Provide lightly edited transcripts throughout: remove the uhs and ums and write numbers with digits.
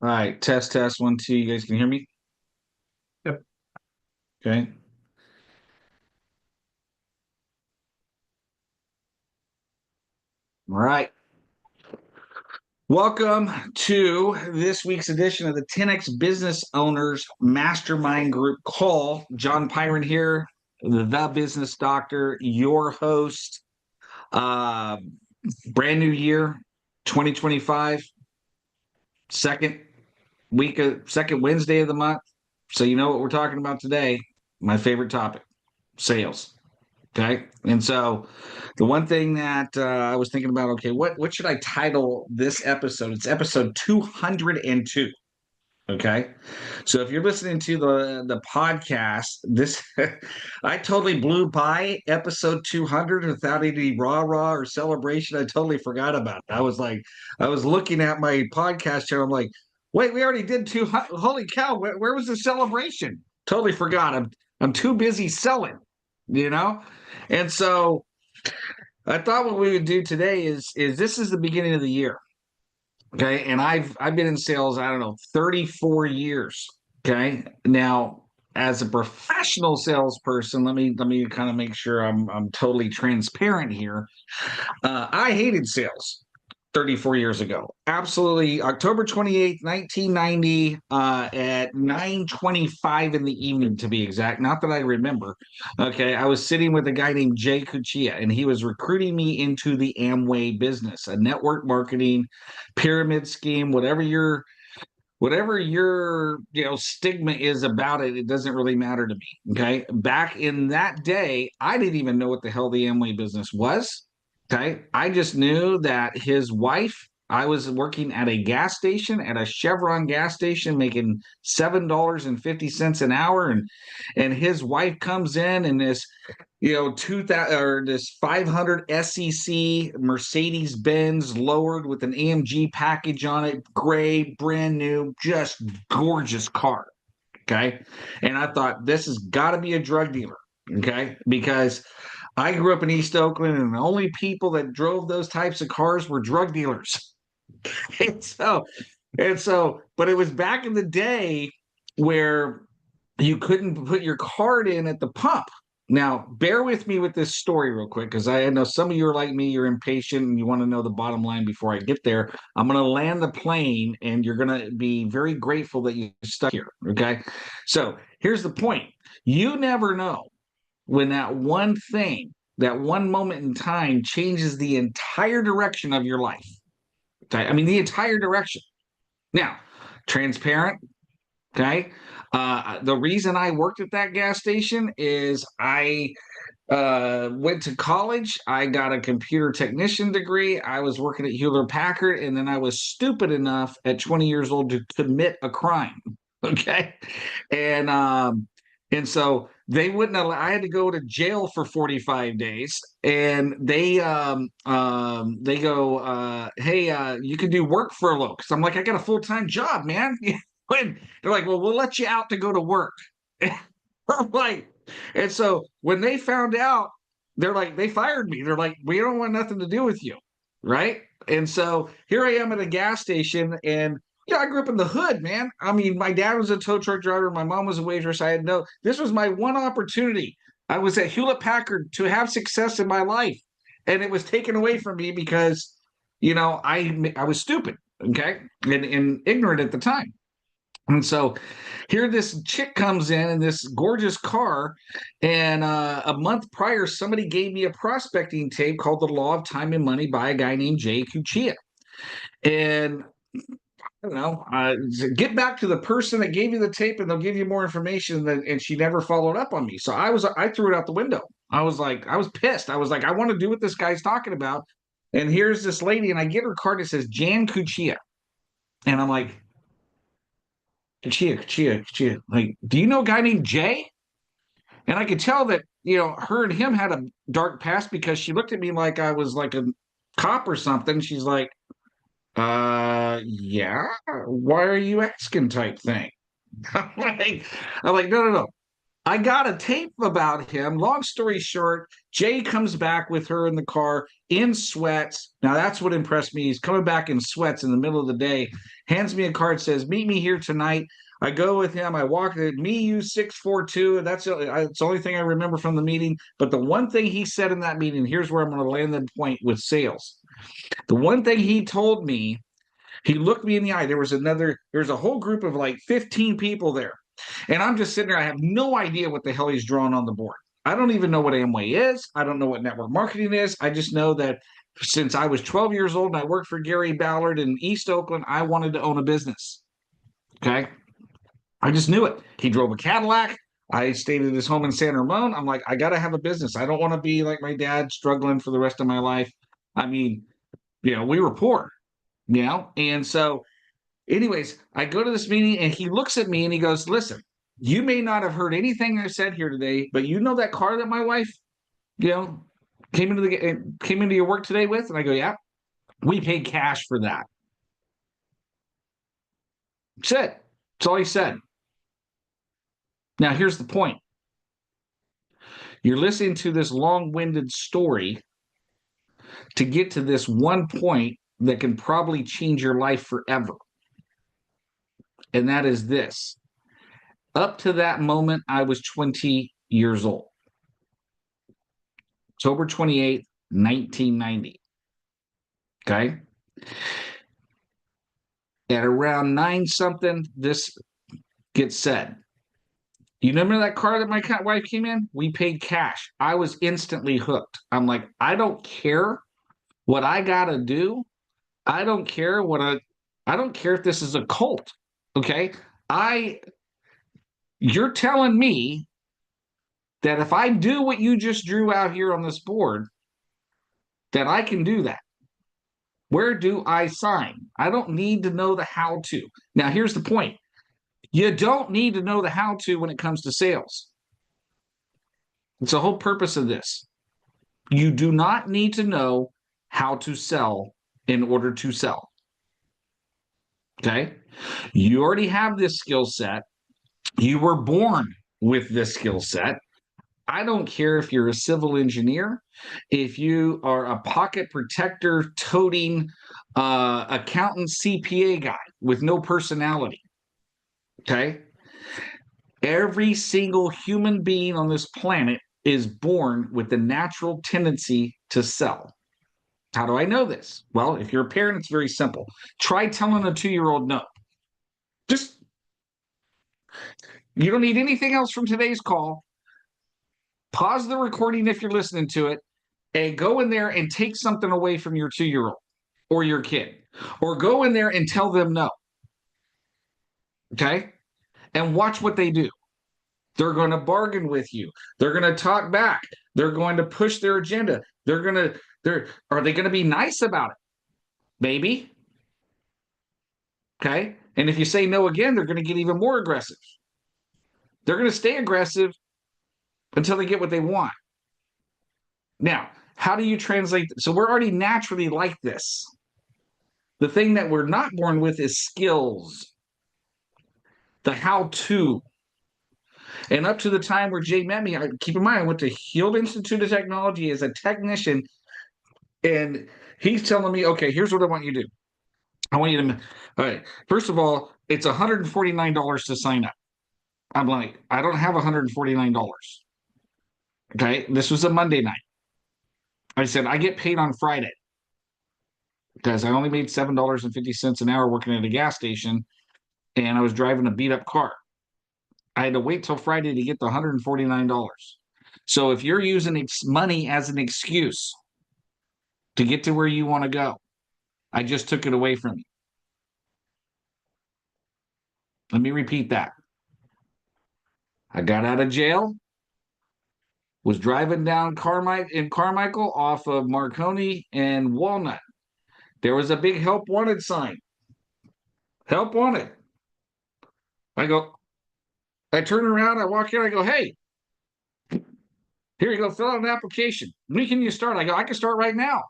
All right, test, test, 1, 2. You guys can hear me? Yep. Okay. All right. Welcome to this week's edition of the 10X Business Owners Mastermind Group Call. John Pyron here, the business doctor, your host. Uh, Brand new year, 2025, second second Wednesday of the month. So you know what we're talking about today. My favorite topic, sales. Okay. And so the one thing that I was thinking about, okay, what should I title this episode? It's episode 202. Okay. So if you're listening to the podcast, this I totally blew by episode 200 without any rah-rah or celebration. I totally forgot about it. I was looking at my podcast channel. I'm like, wait, we already did 200. Holy cow, where was the celebration? Totally forgot. I'm too busy selling, you know? And so I thought what we would do today is this is the beginning of the year. Okay. And I've been in sales, I don't know, 34 years. Okay. Now, as a professional salesperson, let me kind of make sure I'm totally transparent here. I hated sales 34 years ago. Absolutely. October 28th, 1990, at 9:25 in the evening, to be exact. Not that I remember. Okay. I was sitting with a guy named Jay Cuccia, and he was recruiting me into the Amway business, a network marketing pyramid scheme, whatever your stigma is about it, it doesn't really matter to me. Okay. Back in that day, I didn't even know what the hell the Amway business was. Okay. I just knew that his wife, I was working at a gas station, at a Chevron gas station, making $7.50 an hour. And his wife comes in and this 2000 or this 500 SEC Mercedes Benz lowered with an AMG package on it, gray, brand new, just gorgeous car. Okay. And I thought, this has got to be a drug dealer. Okay. Because I grew up in East Oakland, and the only people that drove those types of cars were drug dealers. and so, but it was back in the day where you couldn't put your card in at the pump. Now, bear with me with this story real quick, because I know some of you are like me, you're impatient and you want to know the bottom line before I get there. I'm going to land the plane and you're going to be very grateful that you stuck here. Okay. So here's the point. You never know when that one thing, that one moment in time changes the entire direction of your life. Okay. I mean, the entire direction. Now, transparent. Okay. The reason I worked at that gas station is I went to college. I got a computer technician degree. I was working at Hewlett Packard, and then I was stupid enough at 20 years old to commit a crime. Okay. And and so they wouldn't allow, I had to go to jail for 45 days. And they go, hey, you can do work furlough. Because I'm like, I got a full-time job, man. They're like, well, we'll let you out to go to work. I'm like, and so when they found out, they're like, they fired me. They're like, we don't want nothing to do with you. Right. And so here I am at a gas station, and I grew up in the hood, man. I mean, my dad was a tow truck driver. My mom was a waitress. This was my one opportunity. I was at Hewlett Packard to have success in my life. And it was taken away from me because, I was stupid. Okay. And ignorant at the time. And so here this chick comes in this gorgeous car. And a month prior, somebody gave me a prospecting tape called The Law of Time and Money by a guy named Jay Cuccia. And I don't know, get back to the person that gave you the tape and they'll give you more information. And she never followed up on me. So I threw it out the window. I was pissed. I was like, I want to do what this guy's talking about. And here's this lady, and I get her card that says Jan Cuccia. And I'm like, Chia. Like, do you know a guy named Jay? And I could tell that, her and him had a dark past, because she looked at me like I was like a cop or something. She's like, yeah, why are you asking type thing? I'm like, no. I got a tape about him. Long story short, Jay comes back with her in the car in sweats. Now that's what impressed me. He's coming back in sweats in the middle of the day, hands me a card, says, "Meet me here tonight." I go with him. I walk it, me, you, 642. That's the only thing I remember from the meeting. But the one thing he said in that meeting, here's where I'm going to land the point with sales. The one thing he told me, he looked me in the eye. There's a whole group of like 15 people there. And I'm just sitting there. I have no idea what the hell he's drawing on the board. I don't even know what Amway is. I don't know what network marketing is. I just know that since I was 12 years old and I worked for Gary Ballard in East Oakland, I wanted to own a business. Okay. I just knew it. He drove a Cadillac. I stayed at his home in San Ramon. I'm like, I got to have a business. I don't want to be like my dad struggling for the rest of my life. I mean, we were poor, and so anyways, I go to this meeting and he looks at me and he goes, "Listen, you may not have heard anything I said here today, but you know that car that my wife, you know, came into your work today with?" And I go, "Yeah, we paid cash for that." That's it. That's all he said. Now, here's the point. You're listening to this long-winded story to get to this one point that can probably change your life forever. And that is this. Up to that moment, I was 20 years old. October 28th, 1990. Okay. At around 9 something, this gets said. You remember that car that my wife came in? We paid cash. I was instantly hooked. I'm like, I don't care what I got to do. I don't care I don't care if this is a cult. Okay. You're telling me that if I do what you just drew out here on this board, that I can do that. Where do I sign? I don't need to know the how to. Now, here's the point. You don't need to know the how to when it comes to sales. It's the whole purpose of this. You do not need to know how to sell in order to sell. Okay? You already have this skill set. You were born with this skill set. I don't care if you're a civil engineer, if you are a pocket protector toting accountant CPA guy with no personality. Okay. Every single human being on this planet is born with the natural tendency to sell. How do I know this? Well, if you're a parent, it's very simple. Try telling a 2-year-old no. Just, you don't need anything else from today's call. Pause the recording if you're listening to it and go in there and take something away from your 2-year-old or your kid, or go in there and tell them no. Okay. And watch what they do. They're going to bargain with you. They're going to talk back. They're going to push their agenda. Are they going to be nice about it? Maybe. Okay. And if you say no again, they're going to get even more aggressive. They're going to stay aggressive until they get what they want. Now, how do you translate? So we're already naturally like this. The thing that we're not born with is skills, the how to. And up to the time where Jay met me, keep in mind, I went to Heald Institute of Technology as a technician. And he's telling me, okay, here's what I want you to do. I want you to, all right, first of all, it's $149 to sign up. I'm like, I don't have $149. Okay. This was a Monday night. I said, I get paid on Friday because I only made $7.50 an hour working at a gas station and I was driving a beat up car. I had to wait till Friday to get the $149. So if you're using money as an excuse to get to where you want to go, I just took it away from you. Let me repeat that. I got out of jail, was driving down Carmichael off of Marconi and Walnut. There was a big help wanted sign. Help wanted. I turn around, I walk in, I go, hey, here you go, fill out an application. When can you start? I go, I can start right now.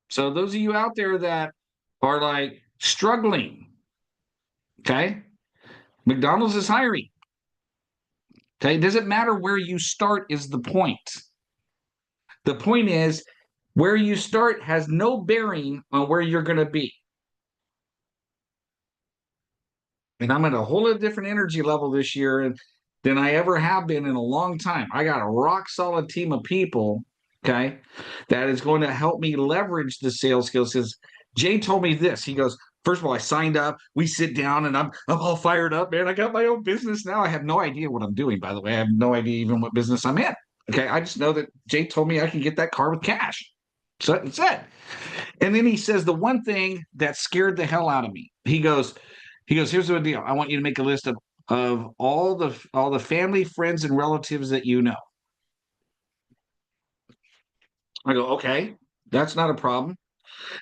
So those of you out there that are like struggling, okay, McDonald's is hiring. Okay. It doesn't matter where you start, is the point. The point is, where you start has no bearing on where you're going to be. And I'm at a whole different energy level this year than I ever have been in a long time. I got a rock solid team of people, okay, that is going to help me leverage the sales skills. Because Jay told me this. He goes, first of all, I signed up. We sit down, and I'm all fired up, man. I got my own business now. I have no idea what I'm doing, by the way. I have no idea even what business I'm in. Okay, I just know that Jay told me I can get that car with cash. So that's it. And then he says the one thing that scared the hell out of me. He goes, here's the deal. I want you to make a list of all the family, friends, and relatives that you know. I go, okay, that's not a problem.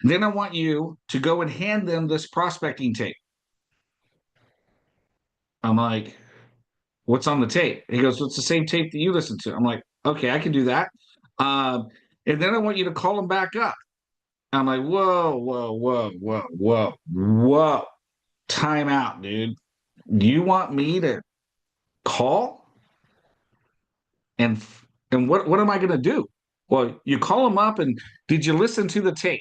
Then I want you to go and hand them this prospecting tape. I'm like, what's on the tape? He goes, well, it's the same tape that you listen to. I'm like, okay, I can do that. Um, and then I want you to call them back up. I'm like, whoa, whoa, whoa, whoa, whoa, whoa. Time out, dude. Do you want me to call and what am I going to do? Well, you call them up and did you listen to the tape?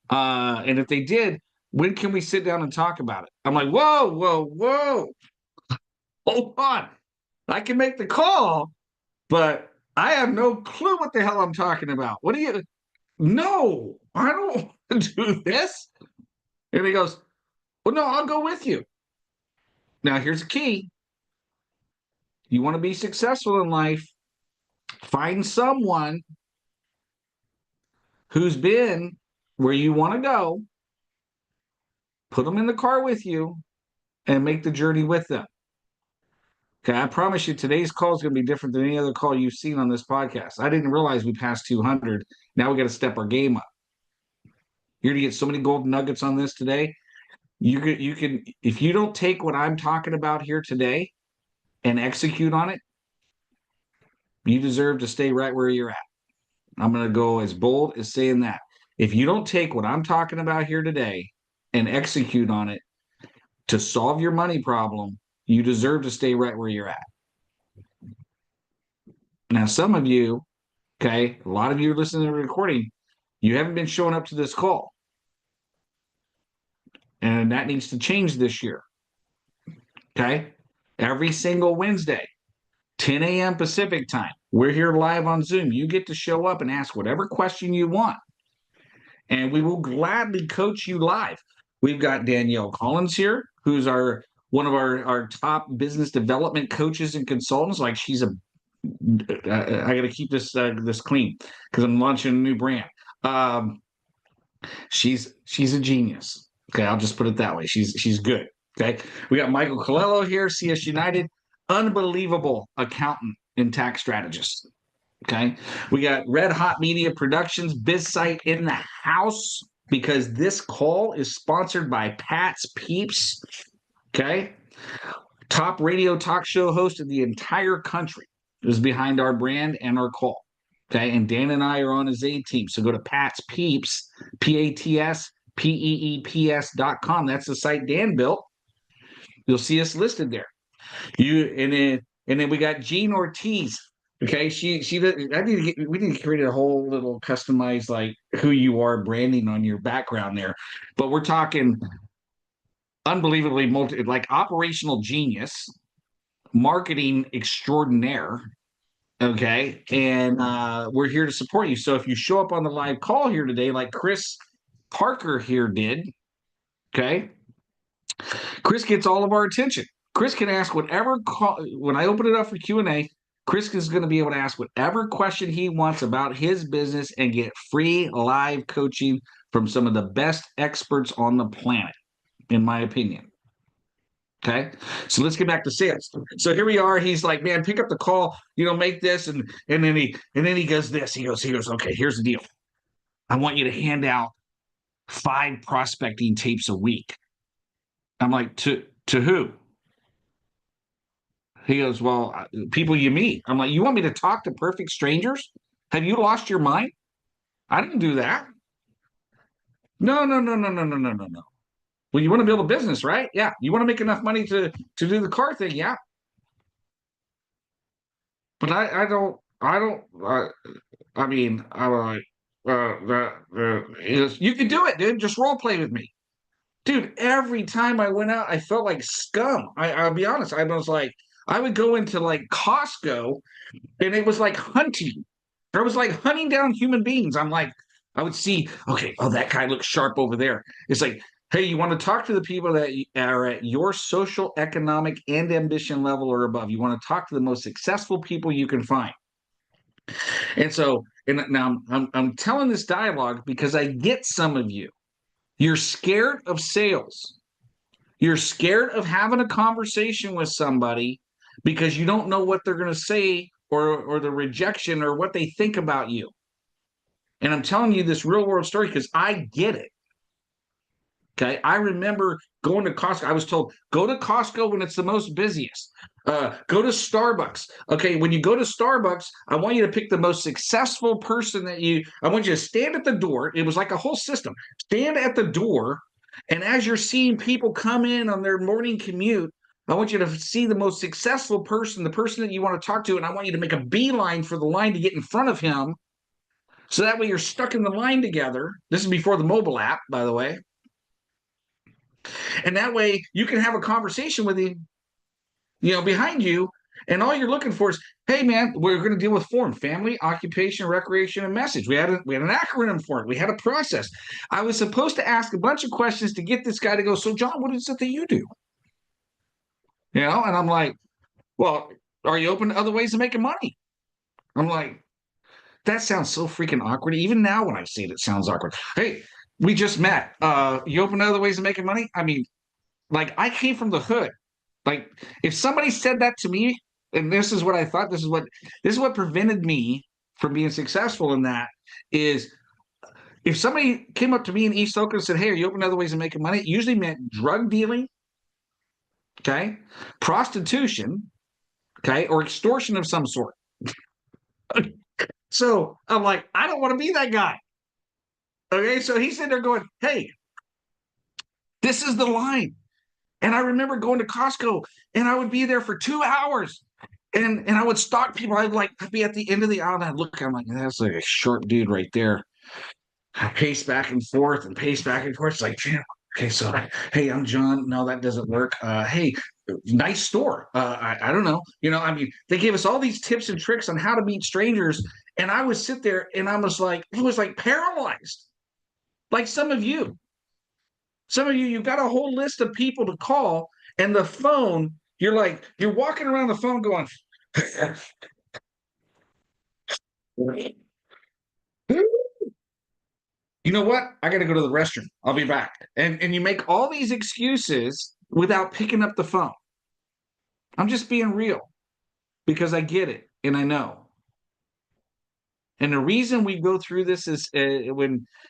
And if they did, when can we sit down and talk about it? I'm like, whoa, whoa, whoa, hold on. I can make the call, but I have no clue what the hell I'm talking about. What do you? No, I don't want to do this. And he goes, well, no, I'll go with you. Now, here's the key. You want to be successful in life, find someone who's been where you want to go, put them in the car with you, and make the journey with them. Okay, I promise you today's call is going to be different than any other call you've seen on this podcast. I didn't realize we passed 200. Now we got to step our game up. You're going to get so many golden nuggets on this today. You can if you don't take what I'm talking about here today and execute on it, you deserve to stay right where you're at. I'm going to go as bold as saying that. If you don't take what I'm talking about here today and execute on it to solve your money problem, you deserve to stay right where you're at. Now, some of you, okay, a lot of you are listening to the recording, you haven't been showing up to this call. And that needs to change this year. Okay. Every single Wednesday, 10 a.m. Pacific time, we're here live on Zoom. You get to show up and ask whatever question you want. And we will gladly coach you live. We've got Danielle Collins here, who's one of our top business development coaches and consultants. Like she's I got to keep this clean because I'm launching a new brand. She's a genius. Okay, I'll just put it that way. She's good. Okay, we got Michael Colello here, CS United, unbelievable accountant and tax strategist. Okay, we got Red Hot Media Productions, BizSite in the house because this call is sponsored by Pat's Peeps. Okay, top radio talk show host of the entire country is behind our brand and our call. Okay, and Dan and I are on his A team. So go to Pat's Peeps, PATSPEEPS.com. That's the site Dan built. You'll see us listed there. And then we got Jean Ortiz. Okay, we need to create a whole little customized like who you are branding on your background there. But we're talking unbelievably like operational genius, marketing extraordinaire. Okay. And we're here to support you. So if you show up on the live call here today, like Chris Parker here did, okay, Chris gets all of our attention. Chris can ask whatever when I open it up for Q&A, Chris is going to be able to ask whatever question he wants about his business and get free live coaching from some of the best experts on the planet, in my opinion. Okay, so let's get back to sales. So here we are. He's like, man, pick up the call, make this, and then he goes this. He goes, okay, here's the deal. I want you to hand out 5 prospecting tapes a week. I'm like, to who? He goes, well, people you meet. I'm like, you want me to talk to perfect strangers? Have you lost your mind? I didn't do that. No, no, no, no, no, no, no, no, no. Well, you want to build a business, right? Yeah. You want to make enough money to do the car thing, yeah. But I mean, I'm like, you can do it, dude. Just role play with me. Dude, every time I went out, I felt like scum. I'll be honest. I was like, I would go into like Costco and it was like hunting. I was like hunting down human beings. I'm like, I would see, okay, oh, that guy looks sharp over there. It's like, hey, you want to talk to the people that are at your social, economic, and ambition level or above. You want to talk to the most successful people you can find. And so, and now I'm telling this dialogue because I get some of you. You're scared of sales. You're scared of having a conversation with somebody because you don't know what they're going to say or the rejection or what they think about you. And I'm telling you this real world story because I get it. Okay. I remember going to Costco. I was told, go to Costco when it's the most busiest. Go to Starbucks. Okay. When you go to Starbucks, I want you to pick the most successful person I want you to stand at the door. It was like a whole system. Stand at the door. And as you're seeing people come in on their morning commute, I want you to see the most successful person, the person that you want to talk to. And I want you to make a beeline for the line to get in front of him. So that way you're stuck in the line together. This is before the mobile app, by the way. And that way you can have a conversation with him, behind you. And all you're looking for is, hey man, we're going to deal with form, family, occupation, recreation, and message. We had an acronym for it. We had a process. I was supposed to ask a bunch of questions to get this guy to go, so John, what is it that you do? And I'm like, well, are you open to other ways of making money? I'm like, that sounds so freaking awkward. Even now when I say it, it sounds awkward. Hey, we just met. You open to other ways of making money? I mean, like I came from the hood. Like if somebody said that to me, and this is what I thought, this is what prevented me from being successful in that is if somebody came up to me in East Oakland and said, hey, are you open to other ways of making money? It usually meant drug dealing, okay, prostitution, okay, or extortion of some sort. So I'm like, I don't want to be that guy. Okay, so he's sitting there going, hey, this is the line. And I remember going to Costco and I would be there for 2 hours and I would stalk people. I'd be at the end of the aisle and I'd look, I'm like, that's like a short dude right there. I pace back and forth and pace back and forth. It's like, okay, so hey, I'm John. No, that doesn't work. Hey, nice store. I don't know. I mean, they gave us all these tips and tricks on how to meet strangers. And I would sit there and I was like paralyzed, like some of you. Some of you, you've got a whole list of people to call, and the phone, you're walking around the phone going, you know what? I got to go to the restroom. I'll be back. And you make all these excuses without picking up the phone. I'm just being real because I get it and I know. And the reason we go through this is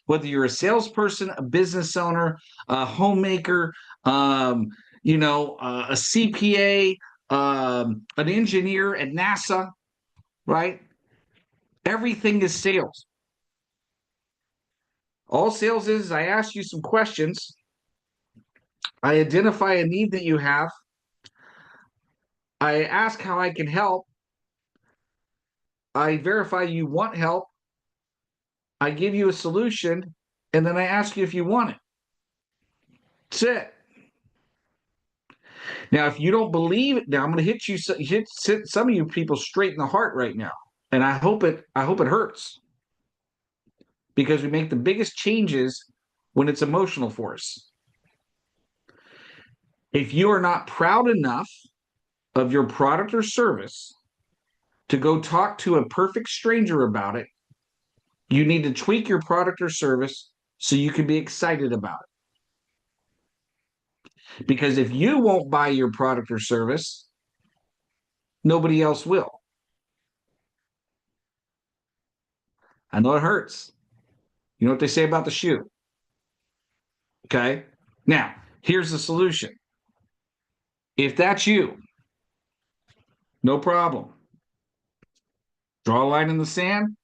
whether you're a salesperson, a business owner, a homemaker, a CPA, an engineer at NASA, right? Everything is sales. All sales is I ask you some questions. I identify a need that you have. I ask how I can help. I verify you want help. I give you a solution, and then I ask you if you want it. That's it. Now, if you don't believe it, now I'm going to hit some of you people straight in the heart right now, and I hope it hurts because we make the biggest changes when it's emotional for us. If you are not proud enough of your product or service to go talk to a perfect stranger about it, you need to tweak your product or service so you can be excited about it. Because if you won't buy your product or service, nobody else will. I know it hurts. You know what they say about the shoe? Okay. Now, here's the solution. If that's you, no problem. Draw a line in the sand.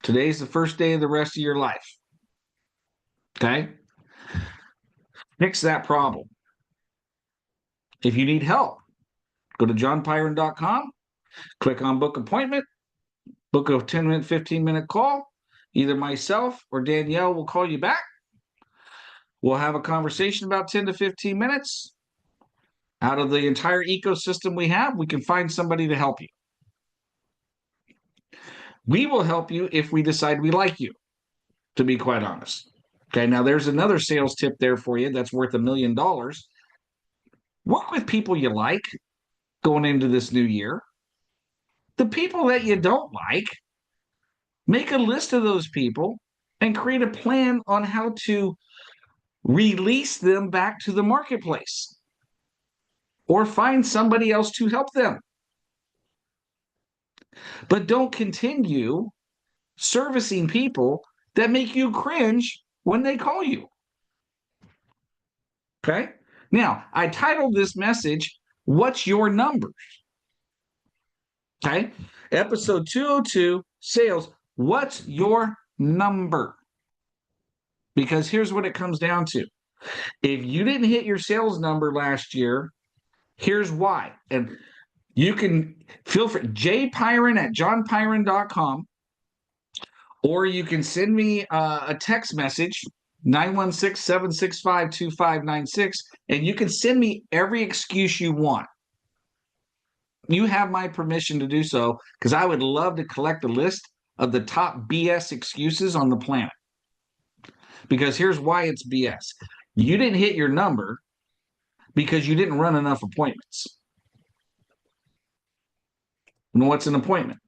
Today's the first day of the rest of your life. Okay. fix that problem. If you need help, go to johnpyron.com, click on book appointment, book a 10-minute, 15-minute call. Either myself or Danielle will call you back. We'll have a conversation about 10 to 15 minutes. Out of the entire ecosystem we have, we can find somebody to help you. We will help you if we decide we like you, to be quite honest. Okay, now there's another sales tip there for you that's worth $1 million. Work with people you like going into this new year. The people that you don't like, make a list of those people and create a plan on how to release them back to the marketplace or find somebody else to help them. But don't continue servicing people that make you cringe when they call you. Okay? Now, I titled this message, What's Your Number? Okay? Episode 202, Sales, What's Your Number? Because here's what it comes down to. If you didn't hit your sales number last year, here's why. And you can feel free, jpyron@johnpyron.com, or you can send me a text message, 916-765-2596, and you can send me every excuse you want. You have my permission to do so because I would love to collect a list of the top BS excuses on the planet. Because here's why it's BS. You didn't hit your number because you didn't run enough appointments. And what's an appointment?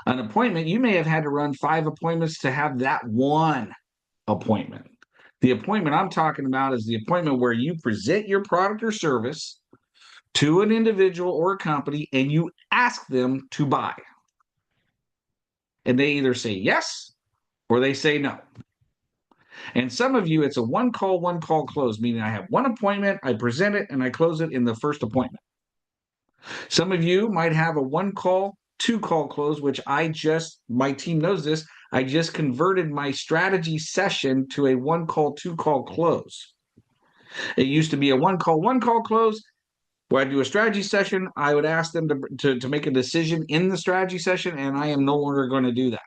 An appointment, you may have had to run 5 appointments to have that one appointment. The appointment I'm talking about is the appointment where you present your product or service to an individual or a company and you ask them to buy. And they either say yes or they say no. And some of you, it's a one call close, meaning I have one appointment, I present it, and I close it in the first appointment. Some of you might have a 1 call, 2 call close, which my team knows this, I just converted my strategy session to a 1 call, 2 call close. It used to be a 1 call close. Where I do a strategy session, I would ask them to make a decision in the strategy session, and I am no longer going to do that.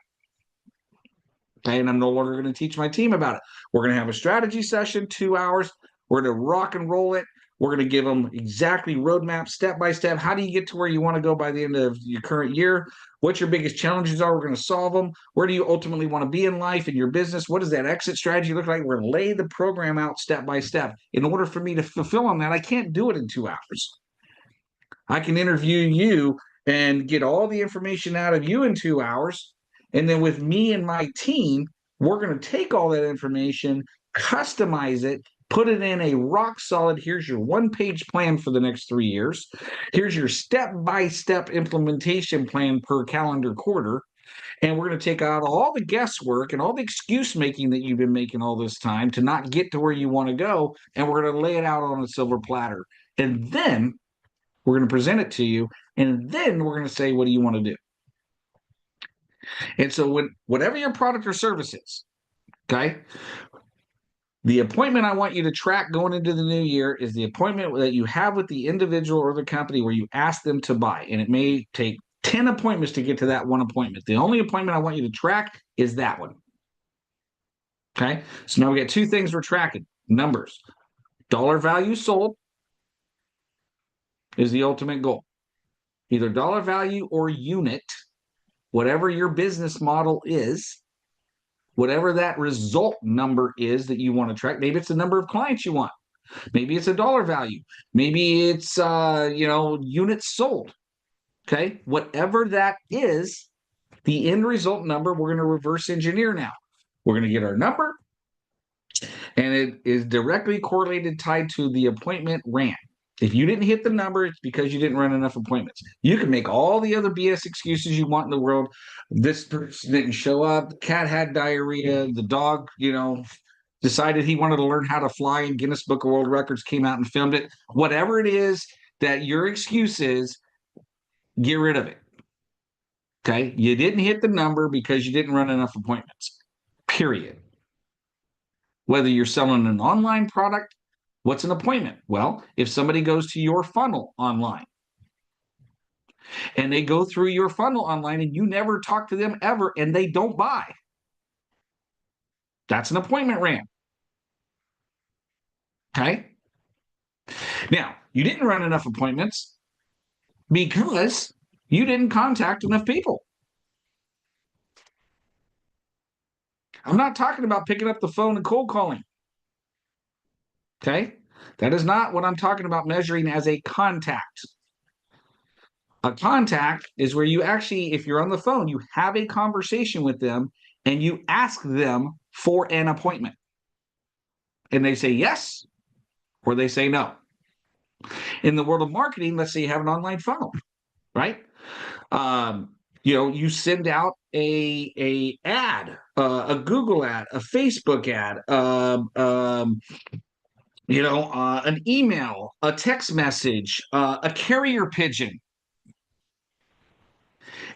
Okay, and I'm no longer going to teach my team about it. We're going to have a strategy session, 2 hours. We're going to rock and roll it. We're going to give them exactly roadmap, step by step. How do you get to where you want to go by the end of your current year? What your biggest challenges are? We're going to solve them. Where do you ultimately want to be in life, in your business? What does that exit strategy look like? We're going to lay the program out step by step. In order for me to fulfill on that, I can't do it in 2 hours. I can interview you and get all the information out of you in 2 hours. And then with me and my team, we're going to take all that information, customize it, put it in a rock solid, here's your 1-page plan for the next 3 years. Here's your step-by-step implementation plan per calendar quarter. And we're going to take out all the guesswork and all the excuse making that you've been making all this time to not get to where you want to go. And we're going to lay it out on a silver platter. And then we're going to present it to you. And then we're going to say, what do you want to do? And so whatever your product or service is, okay, the appointment I want you to track going into the new year is the appointment that you have with the individual or the company where you ask them to buy. And it may take 10 appointments to get to that one appointment. The only appointment I want you to track is that one. Okay, so now we got 2 things we're tracking. Numbers. Dollar value sold is the ultimate goal. Either dollar value or unit, whatever your business model is, whatever that result number is that you want to track. Maybe it's the number of clients you want. Maybe it's a dollar value. Maybe it's units sold. Okay, whatever that is, the end result number, we're going to reverse engineer now. We're going to get our number, and it is directly correlated, tied to the appointment ran. If you didn't hit the number, it's because you didn't run enough appointments. You can make all the other BS excuses you want in the world. This person didn't show up. The cat had diarrhea. The dog, decided he wanted to learn how to fly, and Guinness Book of World Records came out and filmed it. Whatever it is that your excuse is, get rid of it. Okay? You didn't hit the number because you didn't run enough appointments. Period. Whether you're selling an online product, What's an appointment? Well, if somebody goes to your funnel online and they go through your funnel online and you never talk to them ever and they don't buy, that's an appointment ran. Okay. Now, you didn't run enough appointments because you didn't contact enough people. I'm not talking about picking up the phone and cold calling. Okay. That is not what I'm talking about measuring as a contact. A contact is where you actually, if you're on the phone, you have a conversation with them and you ask them for an appointment. And they say yes or they say no. In the world of marketing, let's say you have an online funnel, right? You send out a ad, a Google ad, a Facebook ad, an email, a text message, a carrier pigeon,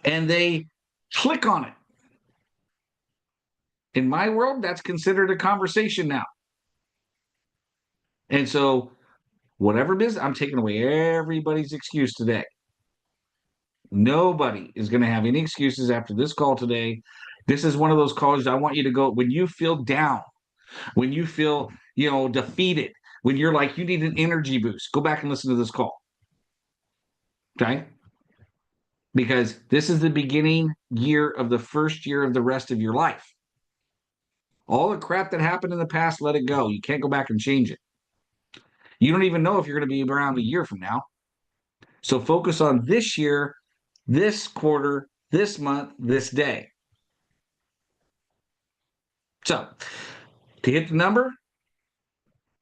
and they click on it. In my world, that's considered a conversation now. And so, whatever business, I'm taking away everybody's excuse today. Nobody is going to have any excuses after this call today. This is one of those calls I want you to go when you feel down, when you feel, defeated, when you're like, you need an energy boost, go back and listen to this call. Okay. Because this is the beginning year of the first year of the rest of your life. All the crap that happened in the past, let it go. You can't go back and change it. You don't even know if you're going to be around a year from now. So focus on this year, this quarter, this month, this day. So to hit the number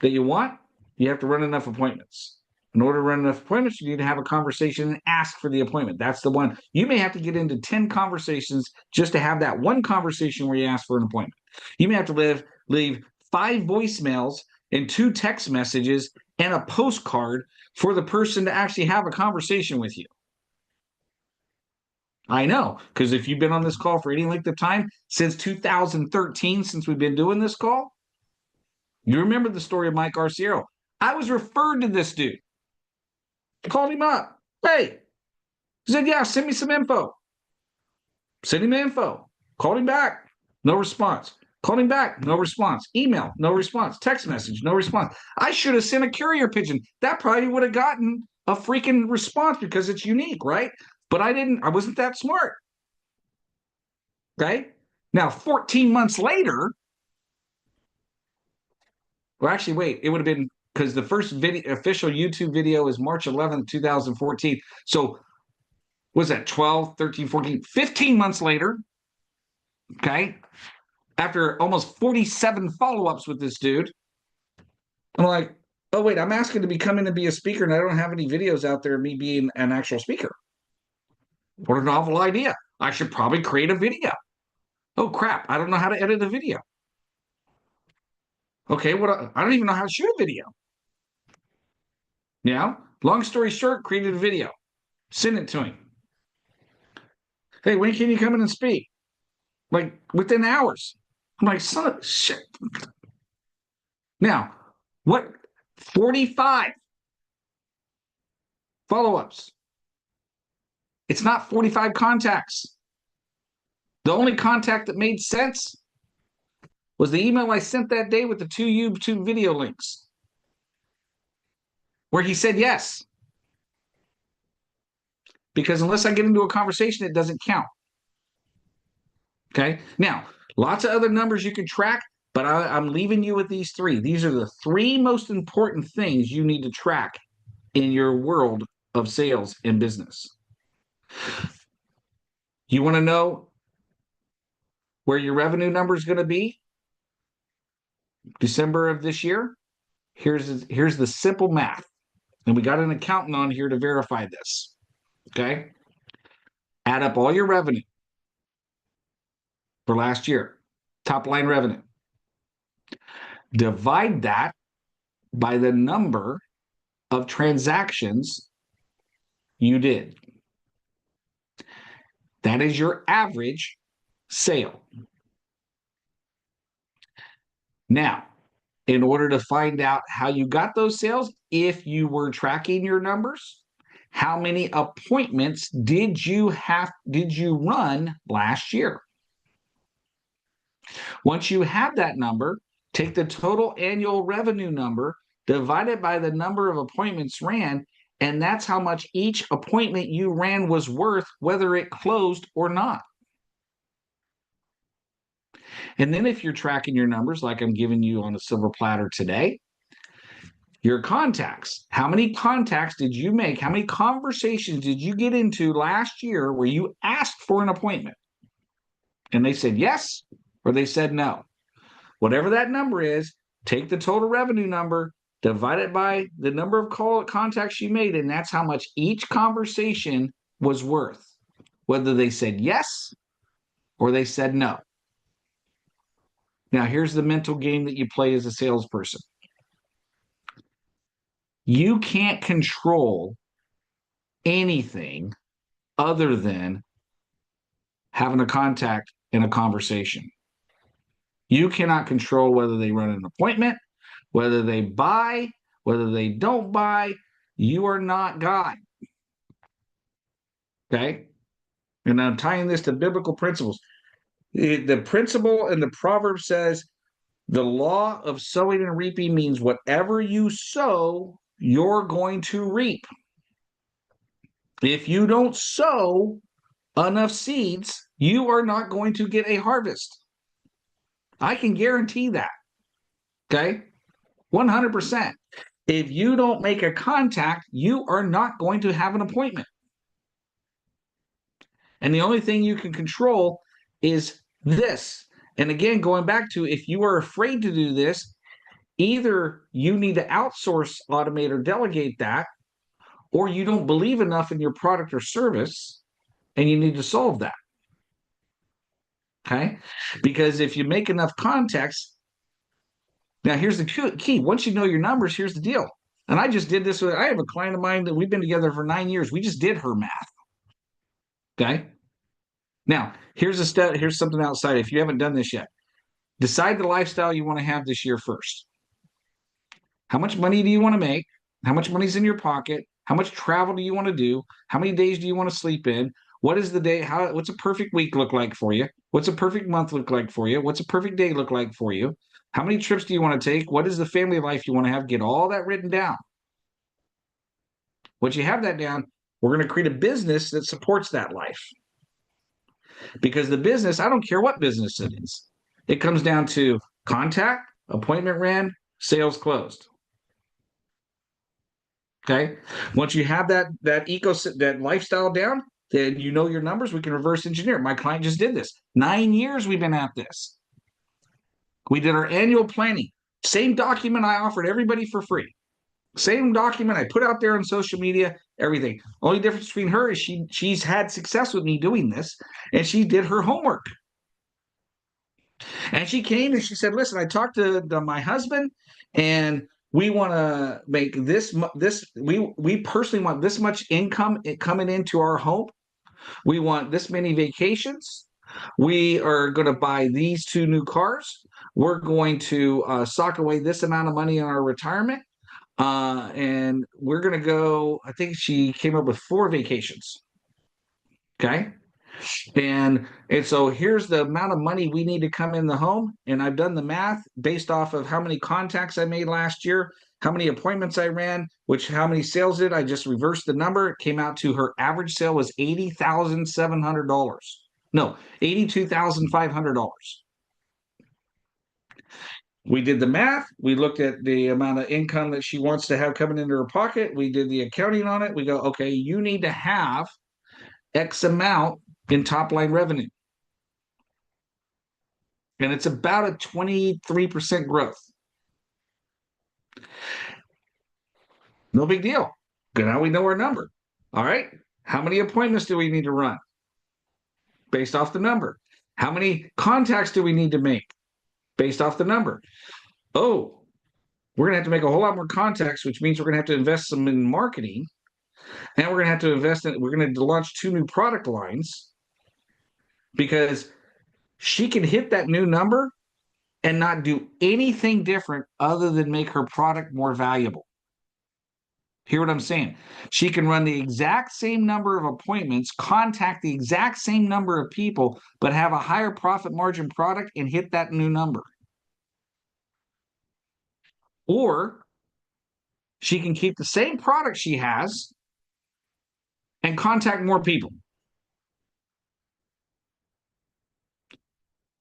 that you want, you have to run enough appointments. In order to run enough appointments, you need to have a conversation and ask for the appointment. That's the one. You may have to get into 10 conversations just to have that one conversation where you ask for an appointment. You may have to leave 5 voicemails and 2 text messages and a postcard for the person to actually have a conversation with you. I know, because if you've been on this call for any length of time, since 2013, since we've been doing this call, you remember the story of Mike Arciero. I was referred to this dude. I called him up. Hey, he said, yeah, send me some info. Send him the info. Called him back. No response. Called him back. No response. Email. No response. Text message. No response. I should have sent a carrier pigeon. That probably would have gotten a freaking response because it's unique, right? But I didn't. I wasn't that smart. Okay. Now, 14 months later, well, actually, wait, it would have been because the first official YouTube video is March 11th, 2014. So was that 12, 13, 14, 15 months later? Okay. After almost 47 follow-ups with this dude, I'm like, oh, wait, I'm asking to be coming to be a speaker and I don't have any videos out there of me being an actual speaker. What a novel idea. I should probably create a video. Oh, crap. I don't know how to edit a video. Okay, I don't even know how to shoot a video. Yeah. Long story short, created a video. Send it to him. Hey, when can you come in and speak? Like within hours. I'm like, son of shit. Now, what? 45 follow-ups. It's not 45 contacts. The only contact that made sense was the email I sent that day with the 2 YouTube video links where he said yes. Because unless I get into a conversation, it doesn't count. Okay. Now, lots of other numbers you can track, but I'm leaving you with these 3. These are the 3 most important things you need to track in your world of sales and business. You want to know where your revenue number is going to be December of this year? Here's the simple math. And we got an accountant on here to verify this. Okay. Add up all your revenue for last year, top line revenue. Divide that by the number of transactions you did. That is your average sale. Now, in order to find out how you got those sales, if you were tracking your numbers, how many appointments did you run last year? Once you have that number, take the total annual revenue number, divide it by the number of appointments ran, and that's how much each appointment you ran was worth, whether it closed or not. And then if you're tracking your numbers like I'm giving you on a silver platter today, your contacts, how many contacts did you make? How many conversations did you get into last year where you asked for an appointment and they said yes or they said no? Whatever that number is, take the total revenue number, divide it by the number of contacts you made, and that's how much each conversation was worth, whether they said yes or they said no. Now, here's the mental game that you play as a salesperson. You can't control anything other than having a contact in a conversation. You cannot control whether they run an appointment, whether they buy, whether they don't buy. You are not God. Okay? And I'm tying this to biblical principles. The principle in the proverb says the law of sowing and reaping means whatever you sow, you're going to reap. If you don't sow enough seeds, you are not going to get a harvest. I can guarantee that. Okay? 100%. If you don't make a contact, you are not going to have an appointment. And the only thing you can control is this. And again, going back to if you are afraid to do this, either you need to outsource, automate, or delegate that, or you don't believe enough in your product or service and you need to solve that. Okay? Because if you make enough contacts, now here's the key. Once you know your numbers, here's the deal. And I just did this I have a client of mine that we've been together for 9 years. We just did her math. Okay? Now, here's something outside. If you haven't done this yet, decide the lifestyle you want to have this year first. How much money do you want to make? How much money's in your pocket? How much travel do you want to do? How many days do you want to sleep in? What is the day? What's a perfect week look like for you? What's a perfect month look like for you? What's a perfect day look like for you? How many trips do you want to take? What is the family life you want to have? Get all that written down. Once you have that down, we're going to create a business that supports that life. Because the business, I don't care what business it is. It comes down to contact, appointment ran, sales closed. Okay. Once you have that lifestyle down, then you know your numbers. We can reverse engineer. My client just did this. 9 years we've been at this. We did our annual planning. Same document I offered everybody for free. Same document I put out there on social media, everything. Only difference between her is she's had success with me doing this, and she did her homework. And she came and she said, listen, I talked to my husband, and we want to make we personally want this much income coming into our home. We want this many vacations. We are going to buy these 2 new cars. We're going to sock away this amount of money in our retirement. And we're going to go, I think she came up with 4 vacations. Okay. And so here's the amount of money we need to come in the home. And I've done the math based off of how many contacts I made last year, how many appointments I ran, how many sales did. I just reversed the number. It came out to her average sale was $80,700. No, $82,500. We did the math. We looked at the amount of income that she wants to have coming into her pocket. We did the accounting on it. We go, okay, you need to have X amount in top line revenue. And it's about a 23% growth. No big deal. Good. Now we know our number. All right. How many appointments do we need to run? Based off the number. How many contacts do we need to make? Based off the number. Oh, we're going to have to make a whole lot more contacts, which means we're going to have to invest some in marketing. And we're going to have to we're going to launch 2 new product lines, because she can hit that new number and not do anything different other than make her product more valuable. Hear what I'm saying? She can run the exact same number of appointments, contact the exact same number of people, but have a higher profit margin product and hit that new number. Or she can keep the same product she has and contact more people.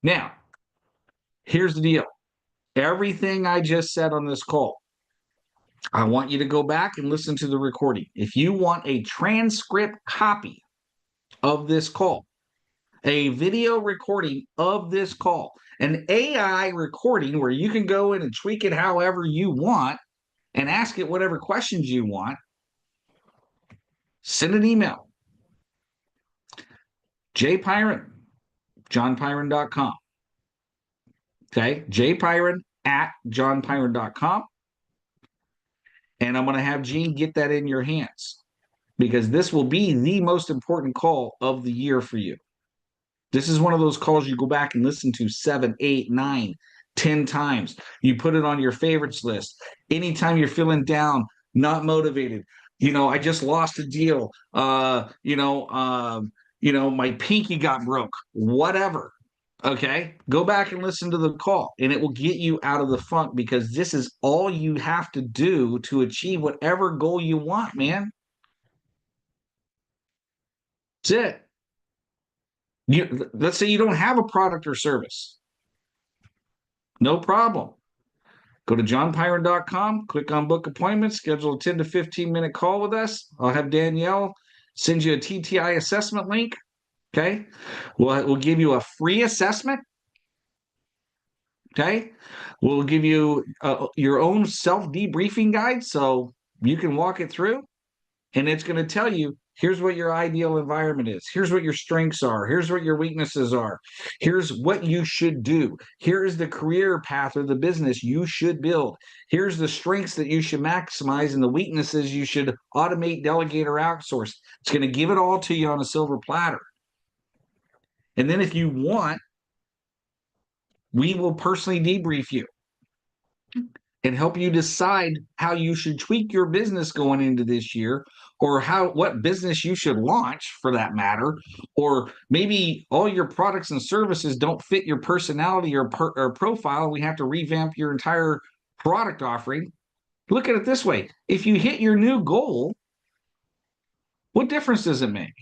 Now, here's the deal. Everything I just said on this call, I want you to go back and listen to the recording. If you want a transcript copy of this call, a video recording of this call, an AI recording where you can go in and tweak it however you want and ask it whatever questions you want, send an email. jpyron, johnpyron.com. Okay, jpyron at johnpyron.com. And I'm going to have Gene get that in your hands because this will be the most important call of the year for you. This is one of those calls you go back and listen to 7, 8, 9, 10 times. You put it on your favorites list. Anytime you're feeling down, not motivated, I just lost a deal. My pinky got broke, whatever. Okay, go back and listen to the call, and it will get you out of the funk because this is all you have to do to achieve whatever goal you want, man. That's it. Let's say you don't have a product or service. No problem. Go to johnpyron.com, click on book appointments, schedule a 10 to 15-minute call with us. I'll have Danielle send you a TTI assessment link. Okay. We'll give you a free assessment. Okay. We'll give you your own self-debriefing guide so you can walk it through. And it's going to tell you, here's what your ideal environment is. Here's what your strengths are. Here's what your weaknesses are. Here's what you should do. Here's the career path or the business you should build. Here's the strengths that you should maximize and the weaknesses you should automate, delegate, or outsource. It's going to give it all to you on a silver platter. And then if you want, we will personally debrief you and help you decide how you should tweak your business going into this year, or what business you should launch for that matter, or maybe all your products and services don't fit your personality or profile, and we have to revamp your entire product offering. Look at it this way. If you hit your new goal, what difference does it make?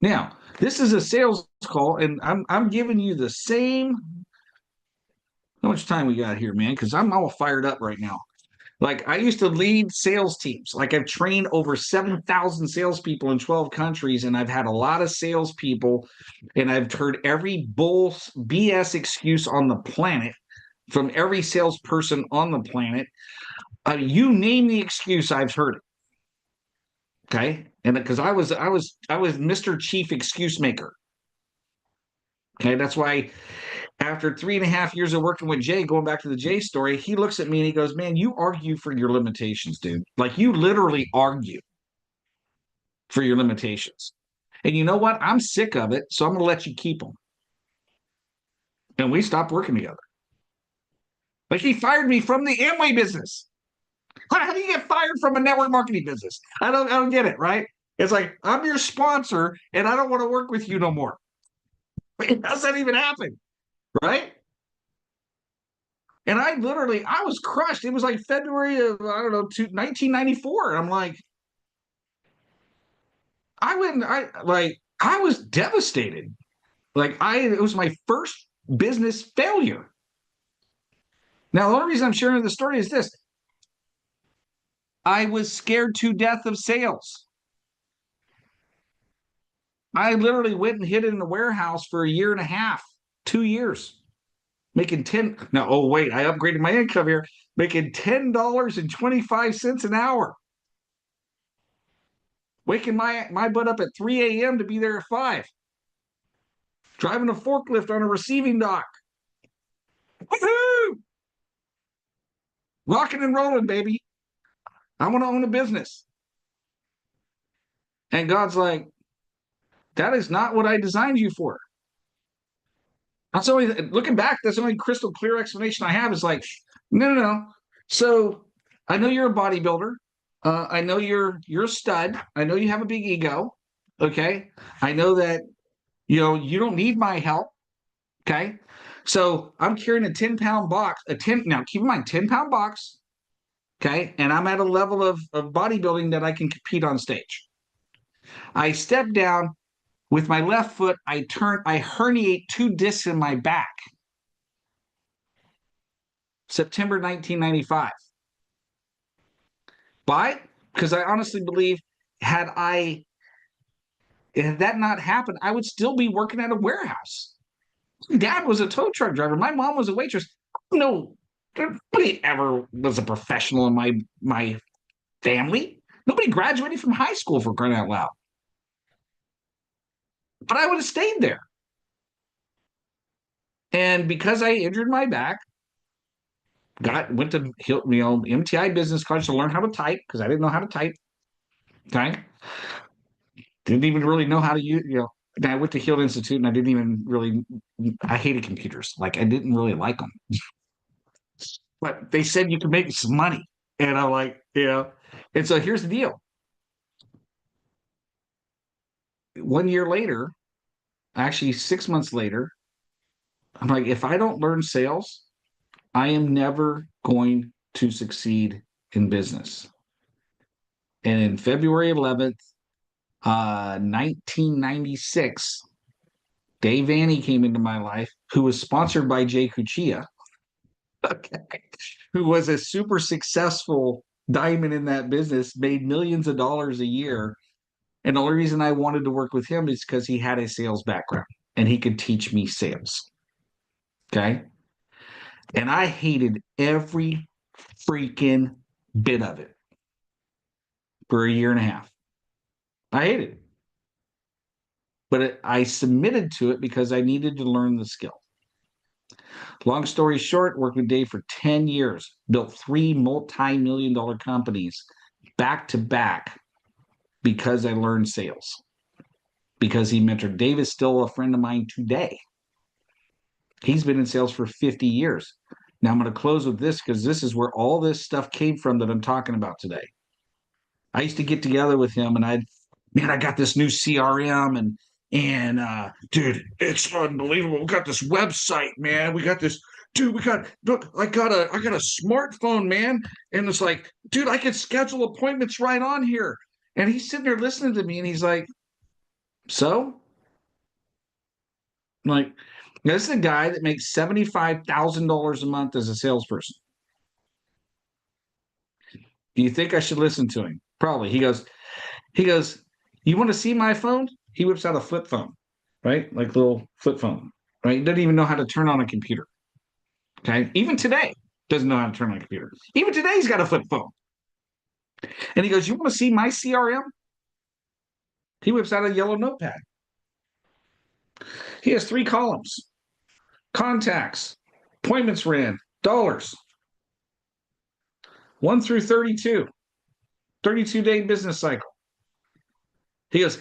Now, this is a sales call, and I'm giving you the same. How much time we got here, man? Because I'm all fired up right now. Like I used to lead sales teams. Like I've trained over 7,000 salespeople in 12 countries, and I've had a lot of salespeople, and I've heard every bull BS excuse on the planet from every salesperson on the planet. You name the excuse, I've heard it. Okay, and because I was Mr. Chief Excuse Maker. Okay, that's why after 3.5 years of working with Jay, going back to the Jay story, he looks at me and he goes, "Man, you argue for your limitations, dude. Like you literally argue for your limitations. And you know what? I'm sick of it, so I'm going to let you keep them." And we stopped working together. Like he fired me from the Amway business. How do you get fired from a network marketing business? I don't get it, right? It's like, I'm your sponsor and I don't want to work with you no more. How's that even happen? Right? And I was crushed. It was like February of, 1994. And I'm like, I was devastated. It was my first business failure. Now, the only reason I'm sharing the story is this. I was scared to death of sales. I literally went and hid in the warehouse for 1.5 years, 2 years, making 10. Now, oh, wait, I upgraded my income here, making $10.25 an hour. Waking my butt up at 3 a.m. to be there at 5. Driving a forklift on a receiving dock. Woohoo! Rocking and rolling, baby. I want to own a business. And God's like, that is not what I designed you for. That's only looking back. That's the only crystal clear explanation I have. Is like, no, no, no. So I know you're a bodybuilder. I know you're a stud. I know you have a big ego. Okay. I know that you don't need my help. Okay. So I'm carrying a 10-pound box. Now keep in mind 10-pound box. Okay. And I'm at a level of bodybuilding that I can compete on stage. I step down with my left foot. I herniate 2 discs in my back. September 1995. Why? Because I honestly believe had that not happened, I would still be working at a warehouse. Dad was a tow truck driver. My mom was a waitress. No, nobody ever was a professional in my family. Nobody graduated from high school, for crying out loud. But I would have stayed there. And because I injured my back, went to MTI Business College to learn how to type because I didn't know how to type. Okay, didn't even really know how to use. And I went to Heald Institute and I didn't even really. I hated computers. Like I didn't really like them. But they said you could make some money, and I'm like, And so here's the deal. 1 year later, actually 6 months later, I'm like, if I don't learn sales, I am never going to succeed in business. And in February 11th, 1996, Dave Annie came into my life, who was sponsored by Jay Cuccia, okay, who was a super successful diamond in that business, made millions of dollars a year. And the only reason I wanted to work with him is because he had a sales background and he could teach me sales. Okay. And I hated every freaking bit of it for a year and a half. I hated it. But I submitted to it because I needed to learn the skill. Long story short, worked with Dave for 10 years, built 3 multi-million-dollar companies back to back because I learned sales, because he mentored. Dave is still a friend of mine today. He's been in sales for 50 years. Now I'm going to close with this because this is where all this stuff came from that I'm talking about today. I used to get together with him and I got this new CRM and dude, it's unbelievable. We got this website, man. We got this, dude. Look, I got a smartphone, man. And it's like, dude, I could schedule appointments right on here. And he's sitting there listening to me and he's like, so? I'm like, this is a guy that makes $75,000 a month as a salesperson. Do you think I should listen to him? Probably. He goes, you want to see my phone? He whips out a flip phone, right? Like little flip phone, right? He doesn't even know how to turn on a computer. Okay. Even today, doesn't know how to turn on a computer. Even today, he's got a flip phone. And he goes, you want to see my CRM? He whips out a yellow notepad. He has 3 columns: contacts, appointments ran, dollars, 1 through 32, 32-day business cycle. He goes,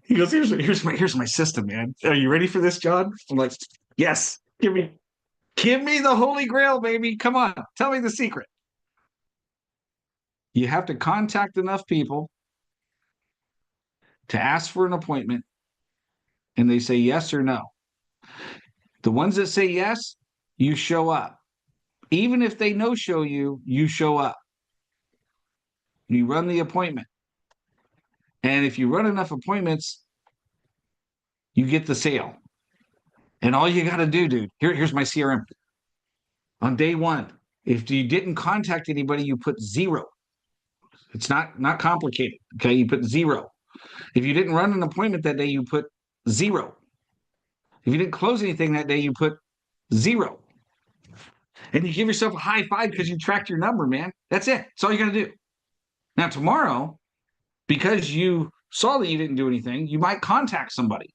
here's my system, man. Are you ready for this, John? I'm like, yes, give me the holy grail, baby. Come on, tell me the secret. You have to contact enough people to ask for an appointment, and they say yes or no. The ones that say yes, you show up. Even if they no show you, you show up. You run the appointment. And if you run enough appointments, you get the sale. And all you got to do, dude, here's my CRM. On day 1, if you didn't contact anybody, you put 0. It's not complicated. Okay, you put 0. If you didn't run an appointment that day, you put 0. If you didn't close anything that day, you put 0. And you give yourself a high five because you tracked your number, man. That's it. That's all you got to do. Now, tomorrow, because you saw that you didn't do anything, you might contact somebody.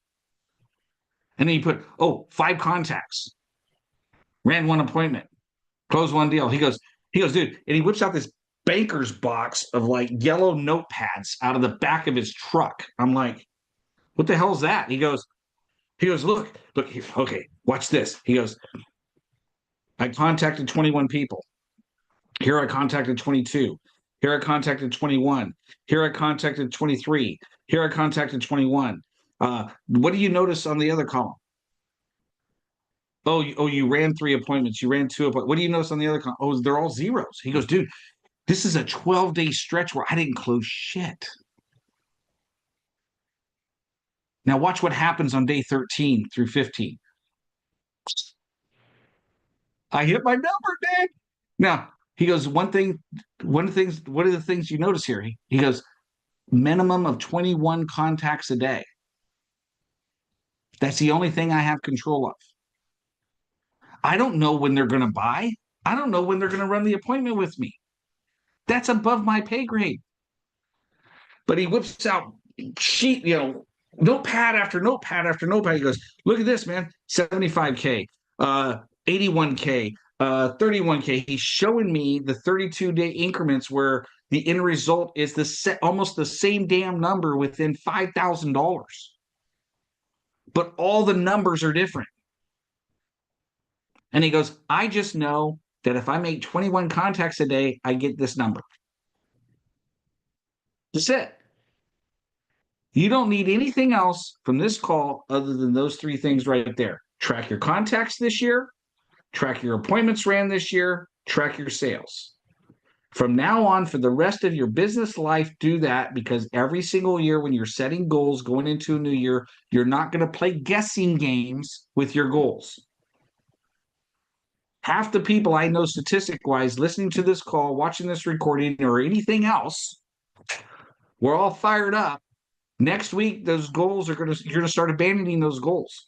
And then you put, 5 contacts. Ran 1 appointment. Closed 1 deal. He goes, dude, and he whips out this banker's box of like yellow notepads out of the back of his truck. I'm like, what the hell is that? He goes, He goes, look here. Okay, watch this. He goes, I contacted 21 people. Here I contacted 22. Here I contacted 21. Here I contacted 23. Here I contacted 21. What do you notice on the other column? Oh, you ran 3 appointments. You ran 2 appointments. What do you notice on the other column? Oh, they're all zeros. He goes, dude, this is a 12-day stretch where I didn't close shit. Now watch what happens on day 13 through 15. I hit my number, man. Now he goes, one of the things you notice here? He goes, minimum of 21 contacts a day. That's the only thing I have control of. I don't know when they're going to buy. I don't know when they're going to run the appointment with me. That's above my pay grade. But he whips out sheet, notepad after notepad after notepad. He goes, look at this, man, 75K, 81K, 31K. He's showing me the 32-day increments where the end result is almost the same damn number within $5,000. But all the numbers are different. And he goes, I just know that if I make 21 contacts a day, I get this number. That's it. You don't need anything else from this call other than those 3 things right there. Track your contacts this year, track your appointments ran this year, track your sales. From now on, for the rest of your business life, do that, because every single year when you're setting goals going into a new year, you're not going to play guessing games with your goals. Half the people I know statistic-wise listening to this call, watching this recording, or anything else, we're all fired up. Next week, those goals you're going to start abandoning those goals.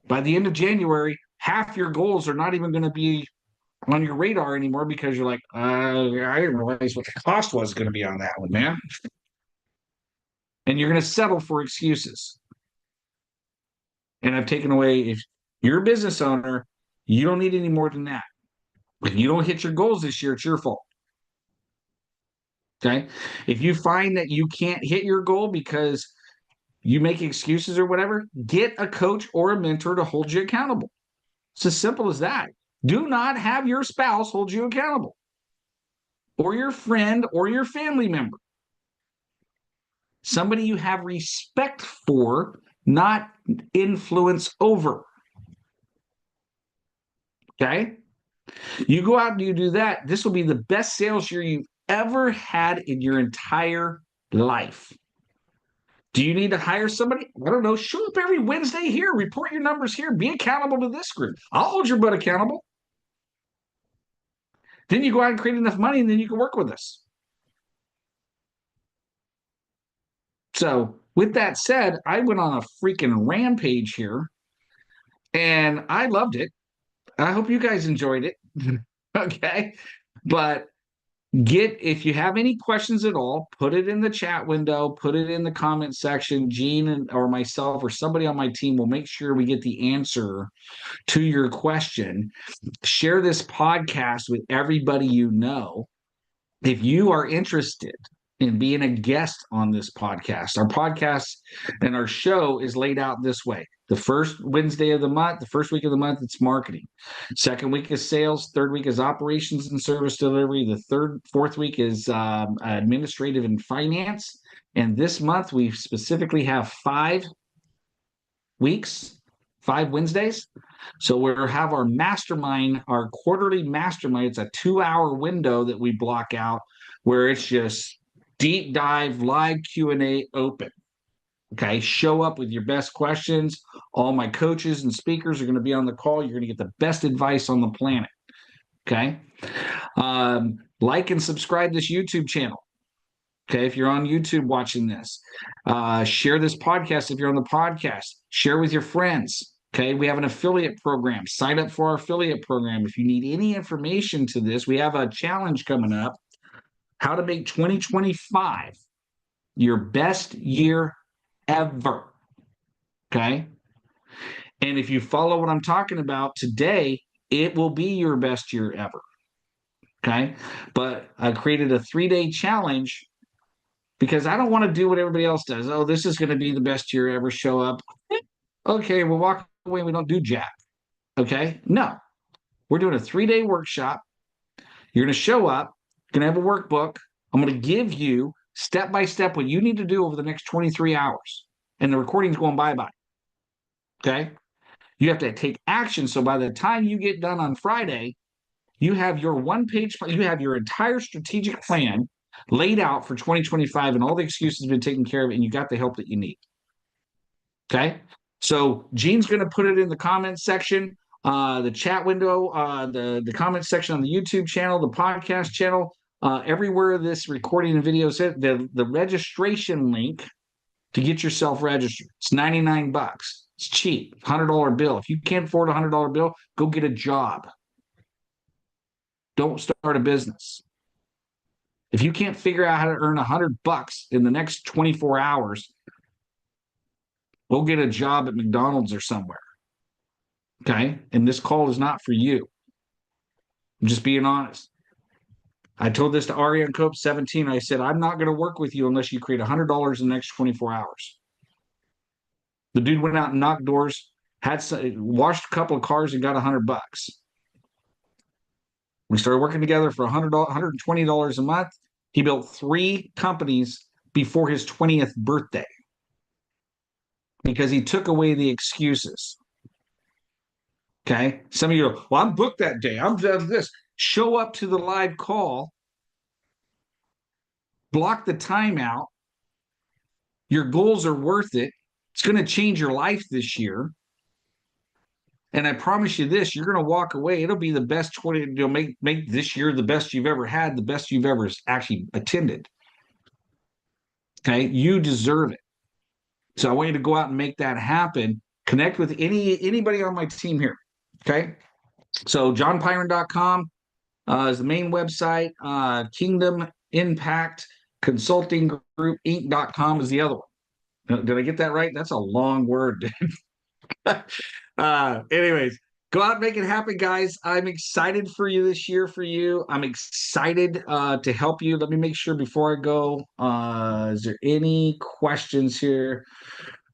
By the end of January, half your goals are not even going to be on your radar anymore, because you're like, I didn't realize what the cost was going to be on that one, man. And you're going to settle for excuses. And I've taken away, if you're a business owner, you don't need any more than that. If you don't hit your goals this year, it's your fault. Okay. If you find that you can't hit your goal because you make excuses or whatever, get a coach or a mentor to hold you accountable. It's as simple as that. Do not have your spouse hold you accountable, or your friend or your family member. Somebody you have respect for, not influence over. Okay. You go out and you do that. This will be the best sales year you've ever had in your entire life. Do you need to hire somebody? I don't know. Show up every Wednesday here. Report your numbers here. Be accountable to this group. I'll hold your butt accountable. Then you go out and create enough money, and then you can work with us. So with that said, I went on a freaking rampage here, and I loved it. I hope you guys enjoyed it. Okay. But if you have any questions at all, put it in the chat window, put it in the comment section. Gene or myself or somebody on my team will make sure we get the answer to your question. Share this podcast with everybody you know. If you are interested in being a guest on this podcast, our podcast and our show is laid out this way. The first Wednesday of the month, the first week of the month, it's marketing. Second week is sales. Third week is operations and service delivery. The fourth week is administrative and finance. And this month, we specifically have 5 weeks, 5 Wednesdays. So we'll have our mastermind, our quarterly mastermind. It's a 2-hour window that we block out, where it's just deep dive, live Q&A, open. Okay, show up with your best questions. All my coaches and speakers are going to be on the call. You're going to get the best advice on the planet. Okay, like and subscribe this YouTube channel. Okay, if you're on YouTube watching this, share this podcast. If you're on the podcast, share with your friends. Okay, we have an affiliate program. Sign up for our affiliate program. If you need any information to this, we have a challenge coming up: how to make 2025 your best year ever. Okay. And if you follow what I'm talking about today, it will be your best year ever. Okay. But I created a 3-day challenge because I don't want to do what everybody else does. Oh, this is going to be the best year ever. Show up. Okay, we'll walk away. We don't do jack. Okay. No, we're doing a 3-day workshop. You're going to show up, you're going to have a workbook. I'm going to give you step by step what you need to do over the next 23 hours. And the recording's going bye-bye. Okay. You have to take action. So by the time you get done on Friday, you have your 1-page, you have your entire strategic plan laid out for 2025, and all the excuses have been taken care of, and you got the help that you need. Okay. So Gene's going to put it in the comments section, the chat window, the comments section on the YouTube channel, the podcast channel, everywhere this recording and video is hit, the registration link to get yourself registered. It's $99. It's cheap, $100 bill. If you can't afford a $100 bill, go get a job. Don't start a business. If you can't figure out how to earn $100 in the next 24 hours, go get a job at McDonald's or somewhere. Okay. And this call is not for you. I'm just being honest. I told this to Ariane Cope 17. I said, I'm not going to work with you unless you create $100 in the next 24 hours. The dude went out and knocked doors, washed a couple of cars and got $100. We started working together for $120 a month. He built 3 companies before his 20th birthday because he took away the excuses. Okay. Some of you go, well, I'm booked that day. I'm doing this. Show up to the live call, block the time out. Your goals are worth it. It's going to change your life this year. And I promise you this, you're going to walk away. It'll be the best 20, you'll make this year the best you've ever had, the best you've ever actually attended. Okay. You deserve it. So I want you to go out and make that happen. Connect with anybody on my team here. Okay. So johnpyron.com is the main website. Kingdom Impact Consulting Group Inc.com is the other one. Did I get that right? That's a long word. Anyways, go out and make it happen, guys. I'm excited for you this year for you. I'm excited to help you. Let me make sure before I go, is there any questions here?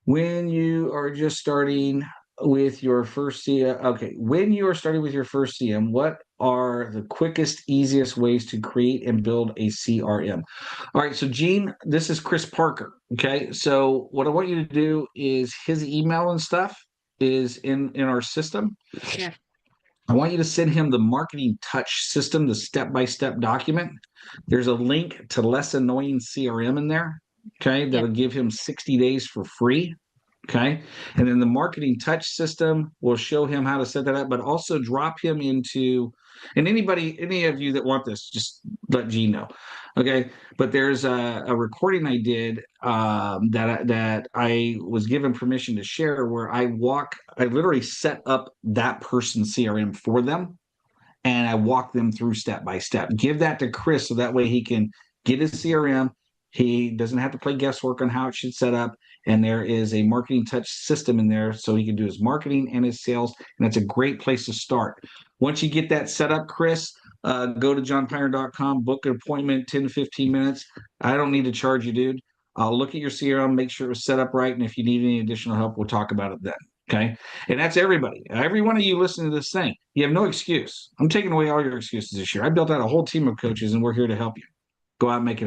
When you are just starting with your first CM, okay, when you are starting with your first CM, what are the quickest, easiest ways to create and build a CRM? All right, so Gene, this is Chris Parker. Okay, so what I want you to do is his email and stuff is in our system. Yeah. I want you to send him the Marketing Touch system, the step-by-step document. There's a link to Less Annoying CRM in there. Okay, that'll give him 60 days for free. Okay, and then the Marketing Touch system will show him how to set that up, but also drop him into, and any of you that want this, just let Gene know. Okay, but there's a recording I did that I was given permission to share where I literally set up that person's CRM for them, and I walk them through step by step. Give that to Chris so that way he can get his CRM. He doesn't have to play guesswork on how it should set up. And there is a Marketing Touch system in there so he can do his marketing and his sales. And that's a great place to start. Once you get that set up, Chris, go to johnpyron.com, book an appointment, 10 to 15 minutes. I don't need to charge you, dude. I'll look at your CRM, make sure it was set up right. And if you need any additional help, we'll talk about it then. Okay. And that's everybody. Every one of you listening to this thing, you have no excuse. I'm taking away all your excuses this year. I built out a whole team of coaches and we're here to help you. Go out and make it happen.